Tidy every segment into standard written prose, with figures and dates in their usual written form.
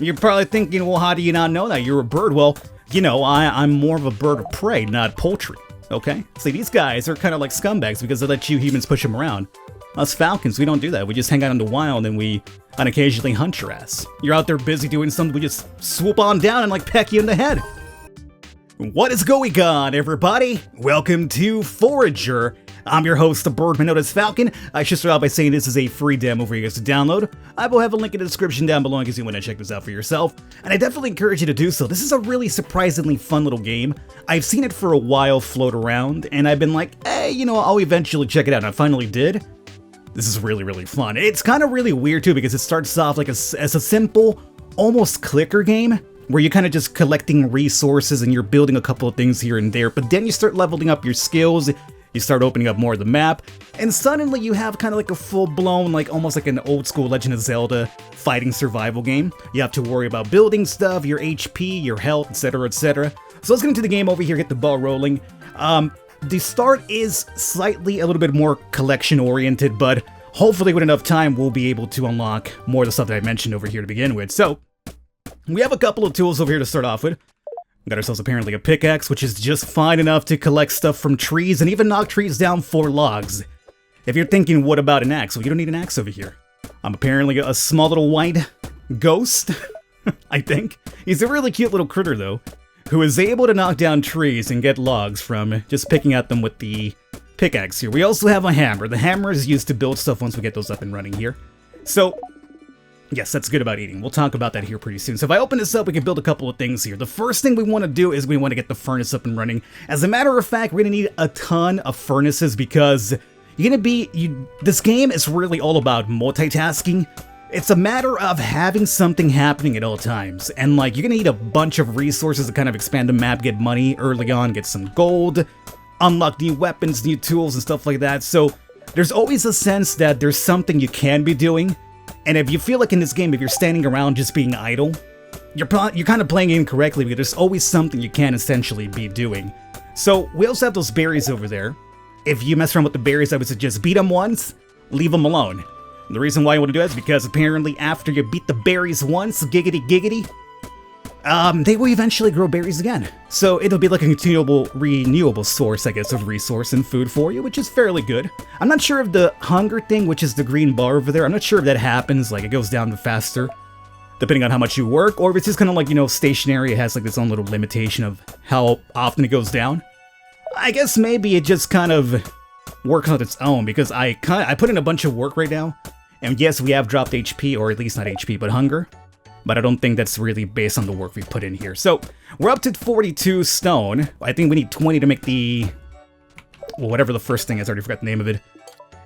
You're probably thinking, well, how do you not know that? You're a bird. Well, you know, I'm more of a bird of prey, not poultry, okay? See, these guys are kind of like scumbags because they let you humans push them around. Us Falcons, we don't do that. We just hang out in the wild and we occasionally hunt your ass. You're out there busy doing something, we just swoop on down and like peck you in the head. What is going on, everybody? Welcome to Forager. I'm your host, the Birdman known as Falcon. I should start out by saying this is a free demo for you guys to download. I will have a link in the description down below in case you want to check this out for yourself. And I definitely encourage you to do so. This is a really surprisingly fun little game. I've seen it for a while float around, and I've been like, hey, you know, I'll eventually check it out. And I finally did. This is really, really fun. It's kind of really weird, too, because it starts off like as a simple, almost clicker game, where you're kind of just collecting resources and you're building a couple of things here and there, but then you start leveling up your skills, you start opening up more of the map, and suddenly you have kind of like a full-blown, like almost like an old-school Legend of Zelda fighting survival game. You have to worry about building stuff, your HP, your health, etc., etc. So let's get into the game over here, get the ball rolling. The start is slightly a little bit more collection-oriented, but hopefully with enough time we'll be able to unlock more of the stuff that I mentioned over here to begin with. So, we have a couple of tools over here to start off with. We got ourselves apparently a pickaxe, which is just fine enough to collect stuff from trees and even knock trees down for logs. If you're thinking, what about an axe? Well, you don't need an axe over here. I'm apparently a small little white ghost, I think. He's a really cute little critter, though, who is able to knock down trees and get logs from just picking at them with the pickaxe here. We also have a hammer. The hammer is used to build stuff once we get those up and running here. So, yes, that's good about eating. We'll talk about that here pretty soon. So if I open this up, we can build a couple of things here. The first thing we want to do is we want to get the furnace up and running. As a matter of fact, we're going to need a ton of furnaces because this game is really all about multitasking. It's a matter of having something happening at all times. And like, you're going to need a bunch of resources to kind of expand the map, get money early on, get some gold, unlock new weapons, new tools, and stuff like that. So there's always a sense that there's something you can be doing. And if you feel like in this game, if you're standing around just being idle, you're kind of playing incorrectly because there's always something you can essentially be doing. So we also have those berries over there. If you mess around with the berries, I would suggest beat them once, leave them alone. And the reason why you want to do that is because apparently after you beat the berries once, giggity giggity, they will eventually grow berries again. So it'll be like a continuable, renewable source, I guess, of resource and food for you, which is fairly good. I'm not sure if the hunger thing, which is the green bar over there, I'm not sure if that happens, like it goes down faster, depending on how much you work, or if it's just kind of like, you know, stationary, it has like its own little limitation of how often it goes down. I guess maybe it just kind of works on its own, because I put in a bunch of work right now, and yes, we have dropped HP, or at least not HP, but hunger. But I don't think that's really based on the work we put in here. So, we're up to 42 stone. I think we need 20 to make the... well, whatever the first thing is, I already forgot the name of it.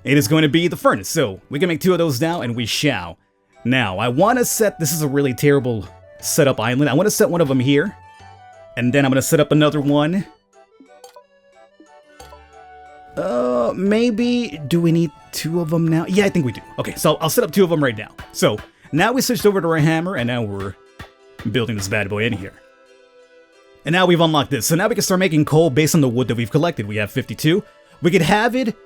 It is going to be the furnace. So, we can make 2 of those now, and we shall. Now, I want to set... this is a really terrible setup island. I want to set one of them here. And then I'm going to set up another one. Maybe... do we need 2 of them now? Yeah, I think we do. Okay, so I'll set up 2 of them right now. So... now we switched over to our hammer, and now we're building this bad boy in here. And now we've unlocked this, so now we can start making coal based on the wood that we've collected. We have 52. We could have it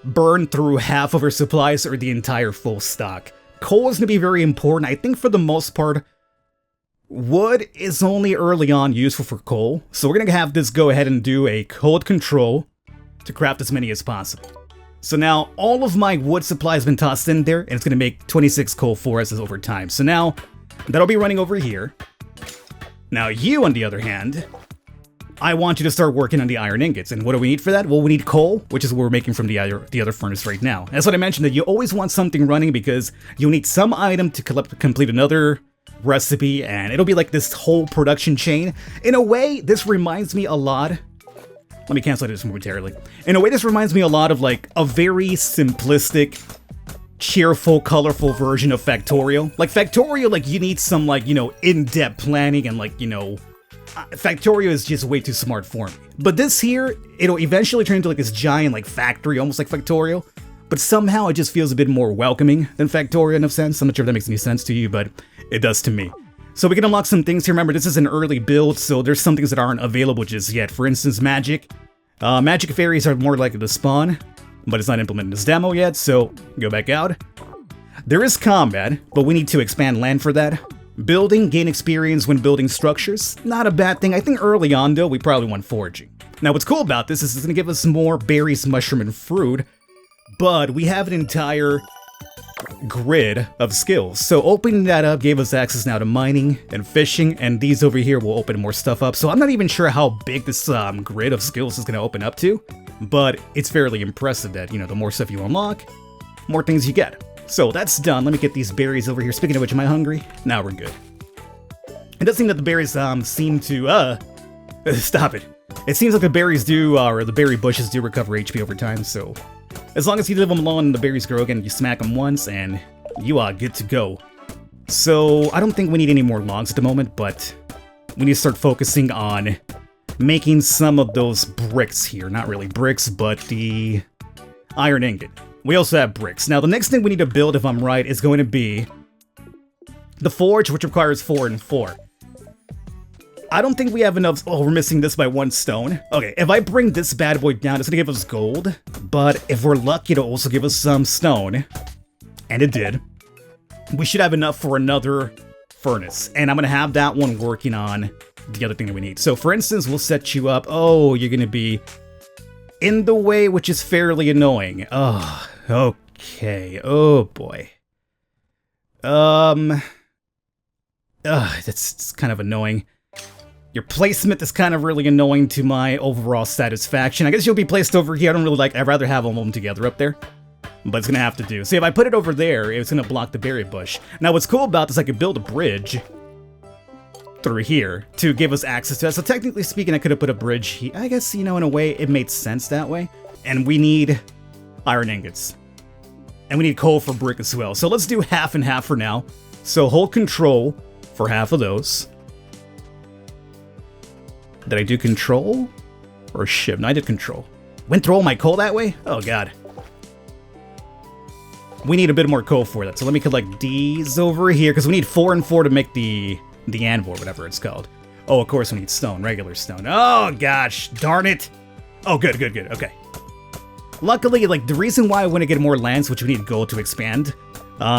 burn through half of our supplies or the entire full stock. Coal is going to be very important. I think for the most part, wood is only early on useful for coal. So we're going to have this go ahead and do a code control to craft as many as possible. So now, all of my wood supply has been tossed in there, and it's going to make 26 coal for us over time. So now, that'll be running over here. Now you, on the other hand, I want you to start working on the iron ingots. And what do we need for that? Well, we need coal, which is what we're making from the other furnace right now. That's what I mentioned, that you always want something running because you'll need some item to complete another recipe, and it'll be like this whole production chain. In a way, this reminds me a lot... let me cancel this momentarily. In a way, this reminds me a lot of like a very simplistic, cheerful, colorful version of Factorio. Like Factorio, like you need some like, you know, in-depth planning and like, you know, Factorio is just way too smart for me. But this here, it'll eventually turn into like this giant like factory, almost like Factorio. But somehow it just feels a bit more welcoming than Factorio in a sense. I'm not sure if that makes any sense to you, but it does to me. So we can unlock some things here. Remember, this is an early build, so there's some things that aren't available just yet. For instance, magic. Magic fairies are more likely to spawn, but it's not implemented in this demo yet, so go back out. There is combat, but we need to expand land for that. Building, gain experience when building structures. Not a bad thing. I think early on, though, we probably want foraging. Now, what's cool about this is it's going to give us more berries, mushroom, and fruit, but we have an entire grid of skills. So opening that up gave us access now to mining and fishing, and these over here will open more stuff up. So I'm not even sure how big this grid of skills is going to open up to, but it's fairly impressive that, you know, the more stuff you unlock, more things you get. So that's done. Let me get these berries over here. Speaking of which, am I hungry? Now we're good. It does seem that the berries seem to stop it. It seems like the berries do, or the berry bushes do recover HP over time, so as long as you leave them alone and the berries grow again, you smack them once and you are good to go. So I don't think we need any more logs at the moment, but we need to start focusing on making some of those bricks here. Not really bricks, but the iron ingot. We also have bricks. Now the next thing we need to build, if I'm right, is going to be the forge, which requires 4 and 4. I don't think we have enough. Oh, we're missing this by 1 stone. Okay, if I bring this bad boy down, it's gonna give us gold. But if we're lucky, it'll also give us some stone. And it did. We should have enough for another furnace. And I'm gonna have that one working on the other thing that we need. So for instance, we'll set you up. Oh, you're gonna be in the way, which is fairly annoying. Oh, okay. Oh boy. That's kind of annoying. Your placement is kind of really annoying to my overall satisfaction. I guess you'll be placed over here. I don't really like, I'd rather have all of them together up there. But it's gonna have to do. See, if I put it over there, it's gonna block the berry bush. Now, what's cool about this, I could build a bridge through here to give us access to that. So technically speaking, I could have put a bridge here. I guess, you know, in a way, it made sense that way. And we need iron ingots. And we need coal for brick as well. So let's do half and half for now. So hold control for half of those. Did I do control? Or shift? No, I did control. Went through all my coal that way? Oh god. We need a bit more coal for that. So let me collect these over here, because we need 4 and 4 to make the anvil, or whatever it's called. Oh, of course we need stone, regular stone. Oh gosh, darn it. Oh, good, good, good, okay. Luckily, like, the reason why I want to get more lands, which we need gold to expand,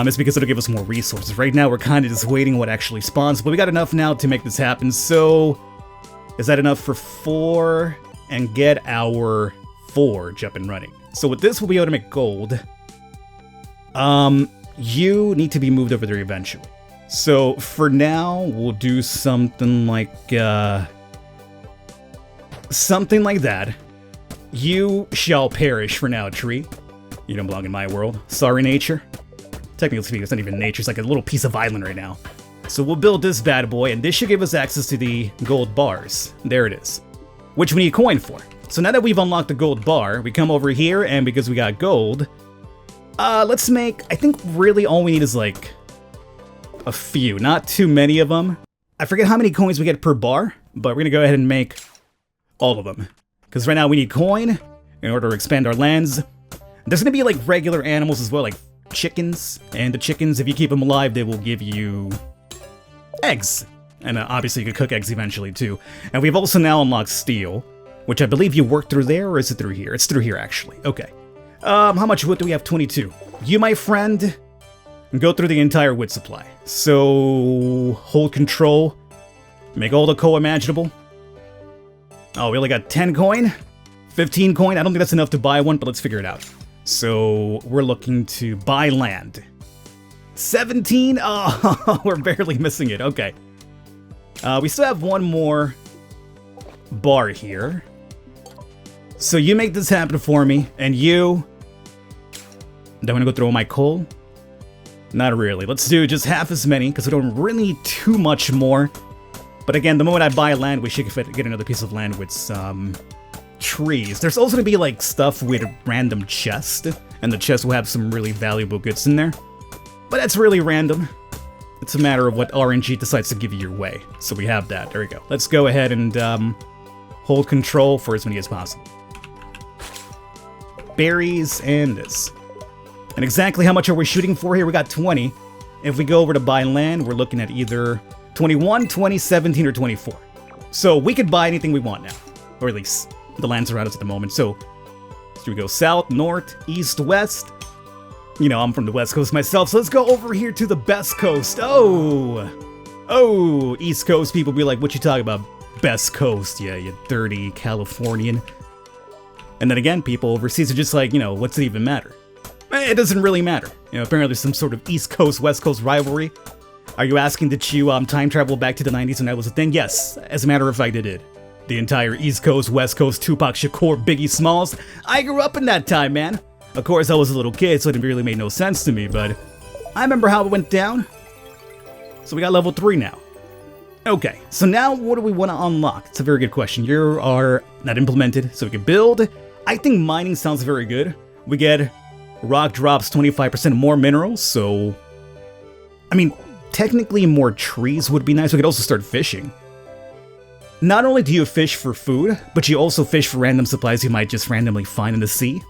is because it'll give us more resources. Right now, we're kind of just waiting what actually spawns, but we got enough now to make this happen, so is that enough for 4? And get our forge up and running. So with this, we'll be able to make gold. You need to be moved over there eventually. So for now, we'll do something like that. You shall perish for now, tree. You don't belong in my world. Sorry, nature. Technically speaking, it's not even nature. It's like a little piece of island right now. So we'll build this bad boy, and this should give us access to the gold bars. There it is. Which we need coin for. So now that we've unlocked the gold bar, we come over here, and because we got gold, let's make, I think really all we need is like a few, not too many of them. I forget how many coins we get per bar, but we're gonna go ahead and make all of them. Because right now we need coin in order to expand our lands. There's gonna be like regular animals as well, like chickens. And the chickens, if you keep them alive, they will give you eggs. And obviously you could cook eggs eventually too. And we've also now unlocked steel, which I believe you work through there, or is it through here? It's through here actually, okay. How much wood do we have? 22. You, my friend, go through the entire wood supply. So, hold control, make all the coal imaginable. Oh, we only got 10 coin? 15 coin? I don't think that's enough to buy one, but let's figure it out. So, we're looking to buy land. 17? Oh, we're barely missing it, okay. We still have one more bar here. So you make this happen for me, and you... Don't want to go through all my coal? Not really. Let's do just half as many, because we don't really need too much more. But again, the moment I buy land, we should get another piece of land with some trees. There's also going to be like stuff with a random chest, and the chest will have some really valuable goods in there. But that's really random. It's a matter of what RNG decides to give you your way. So we have that. There we go. Let's go ahead and hold control for as many as possible. Berries and this. And exactly how much are we shooting for here? We got 20. If we go over to buy land, we're looking at either 21, 20, 17, or 24. So we could buy anything we want now. Or at least the lands around us at the moment. So should we go south, north, east, west? You know, I'm from the west coast myself, so let's go over here to the best coast. Oh! Oh, East Coast people be like, what you talking about? Best Coast, yeah, you dirty Californian. And then again, people overseas are just like, what's it even matter? It doesn't really matter. Apparently there's some sort of East Coast, West Coast rivalry. Are you asking that you time travel back to the 90s when that was a thing? Yes, as a matter of fact, it did. The entire East Coast, West Coast, Tupac Shakur, Biggie Smalls. I grew up in that time, man. Of course, I was a little kid, so it really made no sense to me, but I remember how it went down. So we got level 3 now. Okay, so now what do we want to unlock? It's a very good question. You are not implemented, so we can build. I think mining sounds very good. We get rock drops 25% more minerals, so... I mean, technically more trees would be nice. We could also start fishing. Not only do you fish for food, but you also fish for random supplies you might just randomly find in the sea.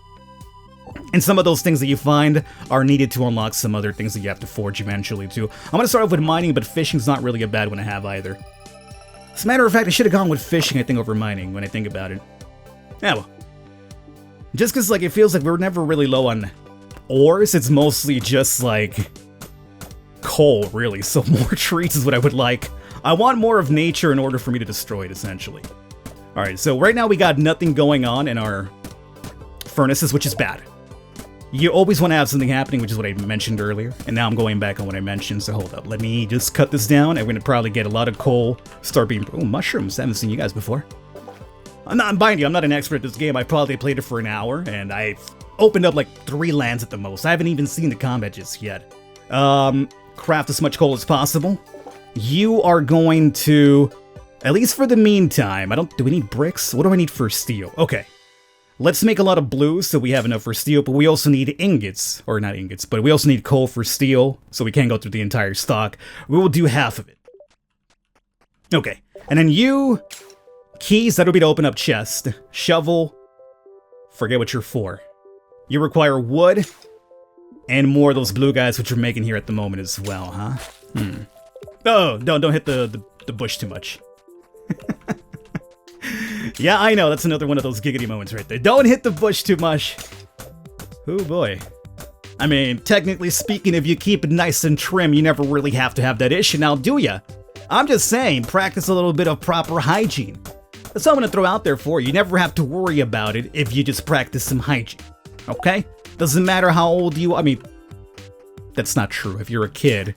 And some of those things that you find are needed to unlock some other things that you have to forge eventually too. I'm going to start off with mining, but fishing's not really a bad one to have either. As a matter of fact, I should have gone with fishing, I think, over mining when I think about it. Yeah, well. Just because, it feels like we're never really low on ores. It's mostly just, coal, really. So more trees is what I would like. I want more of nature in order for me to destroy it, essentially. Alright, so right now we got nothing going on in our furnaces, which is bad. You always want to have something happening, which is what I mentioned earlier. And now I'm going back on what I mentioned, so hold up. Let me just cut this down. I'm going to probably get a lot of coal, start being... Oh, mushrooms. I haven't seen you guys before. I'm buying you, I'm not an expert at this game. I probably played it for an hour, and I've opened up 3 lands at the most. I haven't even seen the combat just yet. Craft as much coal as possible. You are going to... At least for the meantime, do we need bricks? What do I need for steel? Okay. Let's make a lot of blues so we have enough for steel, but we also need ingots. Or not ingots, but we also need coal for steel, so we can't go through the entire stock. We will do half of it. Okay. And then you... Keys, that'll be to open up chest. Shovel. Forget what you're for. You require wood. And more of those blue guys, which you're making here at the moment as well, huh? Oh, don't hit the bush too much. Yeah, I know, that's another one of those giggity moments right there. Don't hit the bush too much. Oh boy. I mean, technically speaking, if you keep it nice and trim, you never really have to have that issue now, do ya? I'm just saying, practice a little bit of proper hygiene. That's all I'm gonna throw out there for you. You never have to worry about it if you just practice some hygiene. Okay? Doesn't matter how old you are. I mean, that's not true. If you're a kid...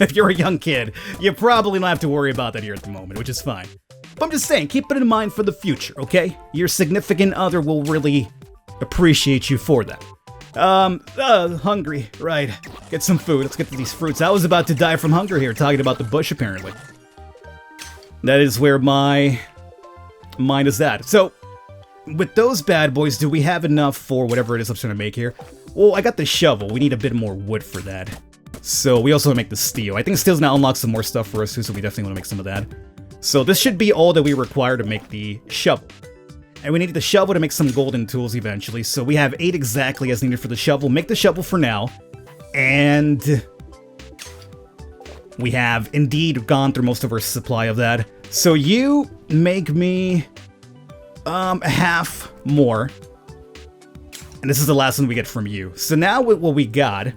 If you're a young kid, you probably don't have to worry about that here at the moment, which is fine. But I'm just saying, keep it in mind for the future, okay? Your significant other will really appreciate you for that. Hungry, right. Get some food, let's get to these fruits. I was about to die from hunger here, talking about the bush, apparently. That is where my mind is at. So, with those bad boys, do we have enough for whatever it is I'm trying to make here? Well, I got the shovel, we need a bit more wood for that. So we also want to make the steel. I think steel's going to unlock some more stuff for us too, so we definitely want to make some of that. So this should be all that we require to make the shovel. And we need the shovel to make some golden tools eventually, so we have 8 exactly as needed for the shovel. Make the shovel for now. And we have indeed gone through most of our supply of that. So you make me half more. And this is the last one we get from you. So now with what we got...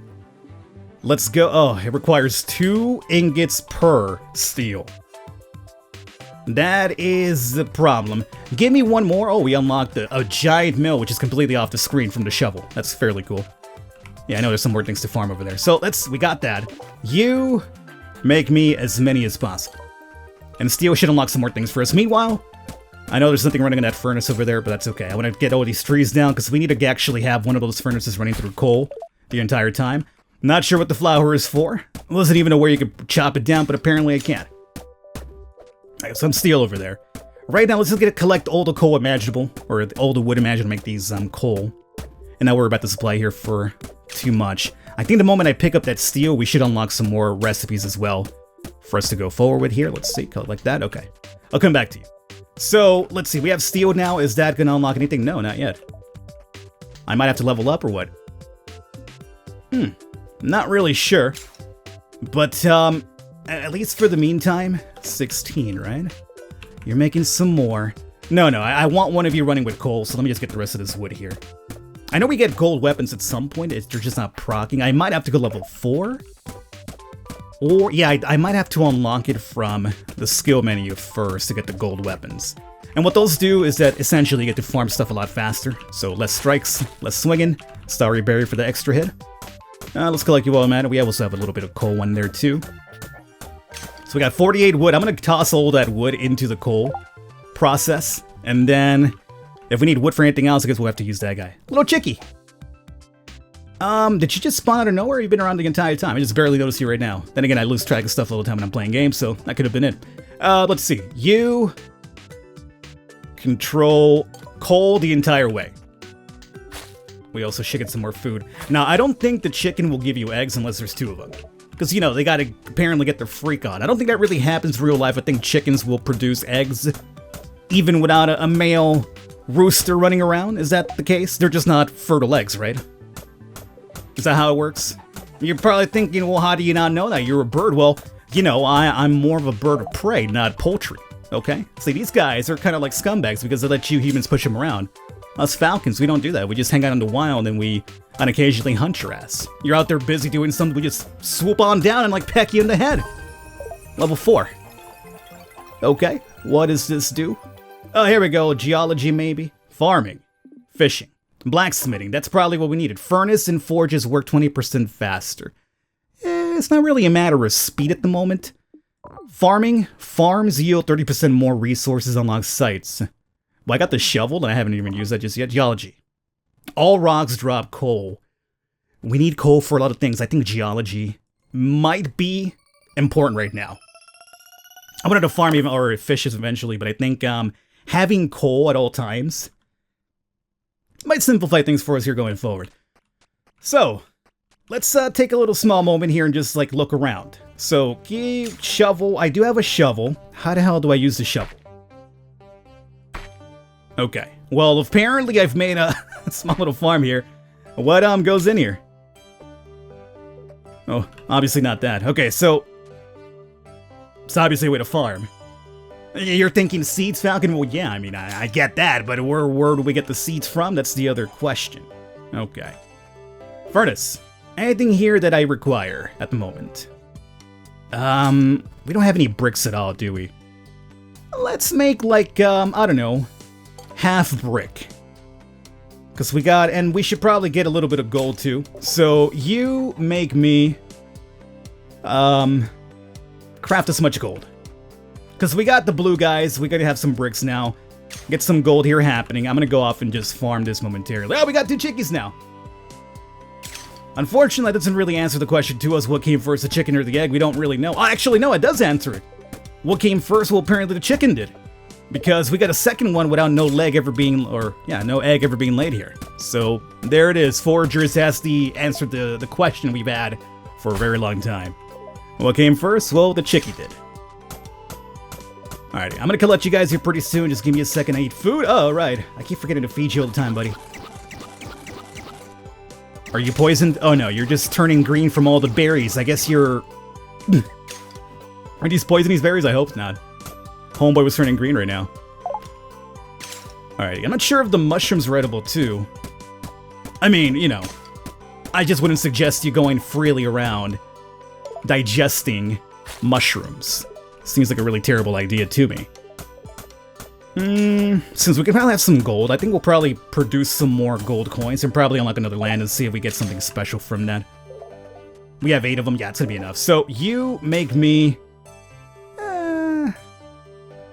Let's go. Oh, it requires 2 ingots per steel. That is the problem. Give me one more. Oh, we unlocked a giant mill, which is completely off the screen from the shovel. That's fairly cool. Yeah, I know there's some more things to farm over there. So we got that. You make me as many as possible. And steel should unlock some more things for us. Meanwhile, I know there's something running in that furnace over there, but that's okay. I want to get all these trees down because we need to actually have one of those furnaces running through coal the entire time. Not sure what the flour is for. I wasn't even aware you could chop it down, but apparently I can. I got some steel over there. Right now, let's just collect all the coal imaginable, or all the wood imaginable to make these coal. And not worry about the supply here for too much. I think the moment I pick up that steel, we should unlock some more recipes as well for us to go forward with here. Let's see, like that? Okay. I'll come back to you. So, let's see, we have steel now. Is that going to unlock anything? No, not yet. I might have to level up or what? Not really sure, but at least for the meantime, 16, right? You're making some more. No, I want one of you running with coal, so let me just get the rest of this wood here. I know we get gold weapons at some point, they're just not proccing. I might have to go level 4 Or, yeah, I might have to unlock it from the skill menu first to get the gold weapons. And what those do is that essentially you get to farm stuff a lot faster. So less strikes, less swinging, Starry Berry for the extra hit. Let's collect you all, man. We also have a little bit of coal in there too. So we got 48 wood. I'm going to toss all that wood into the coal process. And then if we need wood for anything else, I guess we'll have to use that guy. Little chickie. Did you just spawn out of nowhere? You've been around the entire time. I just barely noticed you right now. Then again, I lose track of stuff all the time when I'm playing games, so that could have been it. Let's see. You control coal the entire way. We also should get some more food. Now, I don't think the chicken will give you eggs unless there's 2 of them. Because, you know, they gotta apparently get their freak on. I don't think that really happens in real life. I think chickens will produce eggs even without a male rooster running around. Is that the case? They're just not fertile eggs, right? Is that how it works? You're probably thinking, well, how do you not know that? You're a bird. Well, you know, I'm more of a bird of prey, not poultry, okay? See, these guys are kind of like scumbags because they let you humans push them around. Us Falcons, we don't do that. We just hang out in the wild and we occasionally hunt your ass. You're out there busy doing something, we just swoop on down and like peck you in the head. Level 4. Okay, what does this do? Oh, here we go. Geology, maybe? Farming. Fishing. Blacksmithing, that's probably what we needed. Furnace and forges work 20% faster. It's not really a matter of speed at the moment. Farming, farms yield 30% more resources on lost sites. Well, I got the shovel, and I haven't even used that just yet. Geology. All rocks drop coal. We need coal for a lot of things. I think geology might be important right now. I wanted to farm even, or fishes eventually, but I think having coal at all times might simplify things for us here going forward. So, let's take a little small moment here and just like look around. So, shovel. I do have a shovel. How the hell do I use the shovel? Okay. Well, apparently I've made a small little farm here. What goes in here? Oh, obviously not that. Okay, so it's obviously a way to farm. You're thinking seeds, Falcon? Well, yeah, I mean, I get that, but where do we get the seeds from? That's the other question. Okay. Furnace. Anything here that I require at the moment? We don't have any bricks at all, do we? Let's make, like, I don't know, half brick. Because we got, and we should probably get a little bit of gold, too. So, you make me, craft us much gold. Because we got the blue guys, we gotta have some bricks now. Get some gold here happening. I'm gonna go off and just farm this momentarily. Oh, we got 2 chickies now! Unfortunately, that doesn't really answer the question to us, what came first, the chicken or the egg? We don't really know. Oh, actually, no, it does answer it. What came first? Well, apparently the chicken did. Because we got a second one without no egg ever being laid here. So, there it is. Forager has answered the question we've had for a very long time. What came first? Well, the chickie did. Alrighty, I'm gonna let you guys here pretty soon. Just give me a second to eat food. Oh, right. I keep forgetting to feed you all the time, buddy. Are you poisoned? Oh no, you're just turning green from all the berries. I guess you're... Are these poisonous berries? I hope not. Homeboy was turning green right now. Alrighty, I'm not sure if the mushrooms are edible too. I mean, you know, I just wouldn't suggest you going freely around digesting mushrooms. Seems like a really terrible idea to me. Since we can probably have some gold, I think we'll probably produce some more gold coins and probably unlock another land and see if we get something special from that. We have 8 of them. Yeah, it's gonna be enough. So, you make me...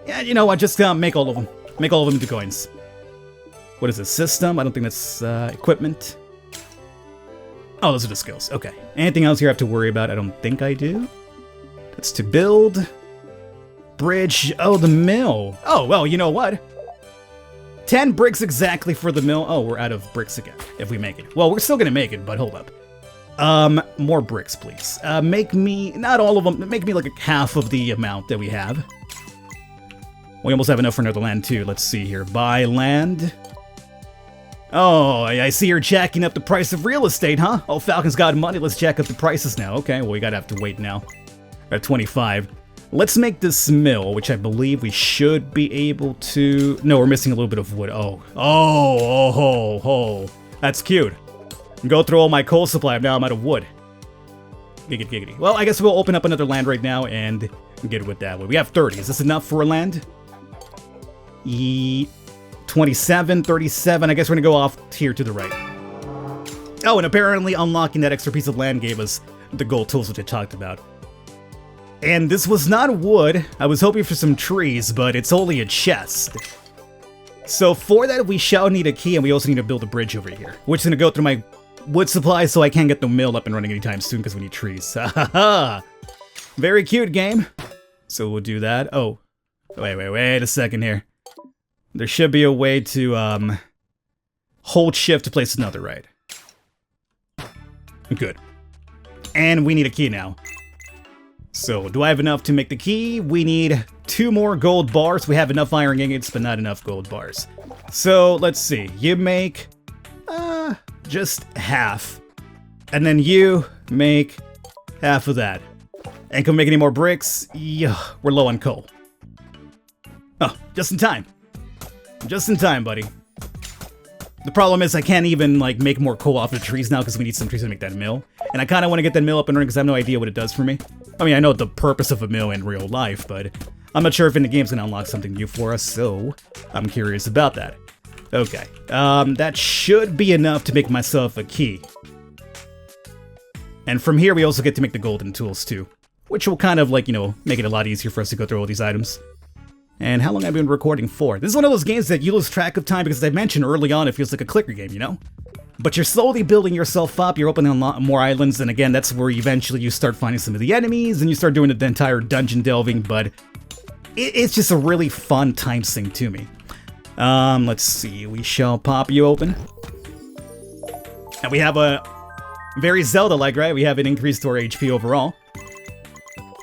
yeah, you know what? Just make all of them. Make all of them into coins. What is this? System? I don't think that's equipment. Oh, those are the skills. Okay. Anything else you have to worry about? I don't think I do. That's to build... Bridge. Oh, the mill. Oh, well, you know what? 10 bricks exactly for the mill. Oh, we're out of bricks again, if we make it. Well, we're still gonna make it, but hold up. More bricks, please. Make me, not all of them, make me like a half of the amount that we have. We almost have enough for another land, too. Let's see here. Buy land. Oh, I see you're jacking up the price of real estate, huh? Oh, Falcon's got money. Let's jack up the prices now. Okay, well, we gotta have to wait now. We're at 25. Let's make this mill, which I believe we should be able to... No, we're missing a little bit of wood. Oh. That's cute. Go through all my coal supply. Now I'm out of wood. Giggity, giggity. Well, I guess we'll open up another land right now and get it with that way. We have 30. Is this enough for a land? 27, 37. I guess we're gonna go off here to the right. Oh, and apparently unlocking that extra piece of land gave us the gold tools, which I talked about. And this was not wood. I was hoping for some trees, but it's only a chest. So for that, we shall need a key, and we also need to build a bridge over here, which is gonna go through my wood supply, so I can't get the mill up and running anytime soon because we need trees. Ha ha ha! Very cute game. So we'll do that. Oh, wait a second here. There should be a way to hold shift to place another, right? Good. And we need a key now. So do I have enough to make the key? We need 2 more gold bars. We have enough iron ingots, but not enough gold bars. So let's see. You make just half. And then you make half of that. And can we make any more bricks? Yeah, we're low on coal. Oh, just in time. Just in time, buddy. The problem is I can't even, like, make more coal off the trees now because we need some trees to make that mill. And I kind of want to get that mill up and running because I have no idea what it does for me. I mean, I know the purpose of a mill in real life, but I'm not sure if in the game's going to unlock something new for us, so I'm curious about that. Okay, that should be enough to make myself a key. And from here, we also get to make the golden tools, too. Which will kind of, like, you know, make it a lot easier for us to go through all these items. And how long have I been recording for? This is one of those games that you lose track of time because, as I mentioned early on, it feels like a clicker game, you know? But you're slowly building yourself up, you're opening a lot more islands, and again, that's where eventually you start finding some of the enemies, and you start doing the entire dungeon delving, but it's just a really fun time sink to me. Let's see, we shall pop you open. And we have a very Zelda-like, right? We have an increase to our HP overall.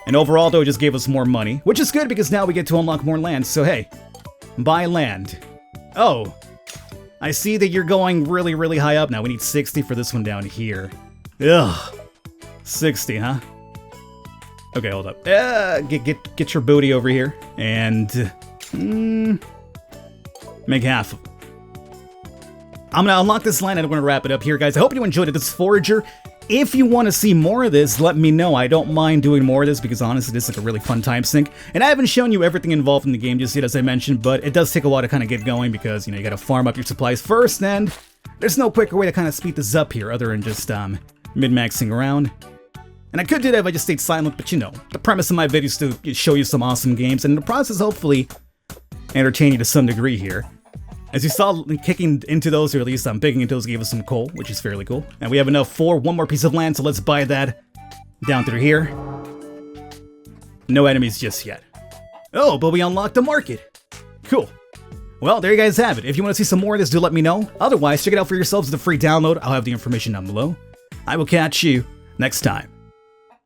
And overall, though, it just gave us more money, which is good because now we get to unlock more land. So, hey, buy land. Oh, I see that you're going really, really high up now. We need 60 for this one down here. Ugh, 60, huh? Okay, hold up. Get your booty over here and make half. I'm gonna unlock this land and I'm gonna wrap it up here, guys. I hope you enjoyed it. This is Forager. If you want to see more of this, let me know. I don't mind doing more of this because honestly, this is like a really fun time sink. And I haven't shown you everything involved in the game just yet, as I mentioned, but it does take a while to kind of get going because, you know, you got to farm up your supplies first, and there's no quicker way to kind of speed this up here other than just min-maxing around. And I could do that if I just stayed silent, but you know, the premise of my video is to show you some awesome games, and in the process, hopefully, entertain you to some degree here. As you saw, kicking into those, or at least digging into those, gave us some coal, which is fairly cool. And we have enough for one more piece of land, so let's buy that down through here. No enemies just yet. Oh, but we unlocked the market. Cool. Well, there you guys have it. If you want to see some more of this, do let me know. Otherwise, check it out for yourselves as a free download. I'll have the information down below. I will catch you next time.